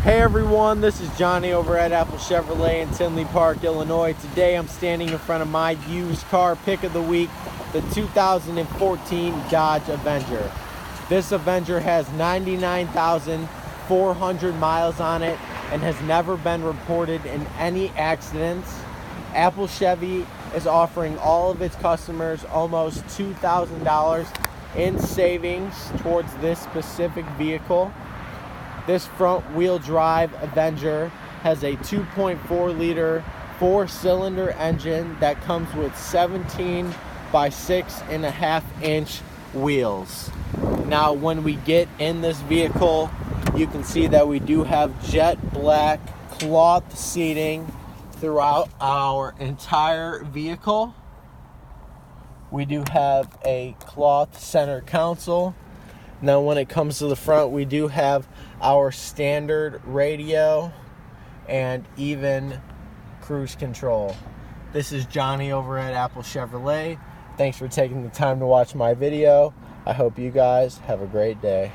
Hey everyone, this is Johnny over at Apple Chevrolet in Tinley Park, Illinois. Today I'm standing in front of my used car pick of the week, the 2014 Dodge Avenger. This Avenger has 99,400 miles on it and has never been reported in any accidents. Apple Chevy is offering all of its customers almost $2,000 in savings towards this specific vehicle. This front-wheel drive Avenger has a 2.4 liter 4-cylinder engine that comes with 17 by 6.5 inch wheels. Now when we get in this vehicle, you can see that we do have jet black cloth seating throughout our entire vehicle. We do have a cloth center console. Now when it comes to the front, we do have our standard radio and even cruise control. This is Johnny over at Apple Chevrolet. Thanks for taking the time to watch my video. I hope you guys have a great day.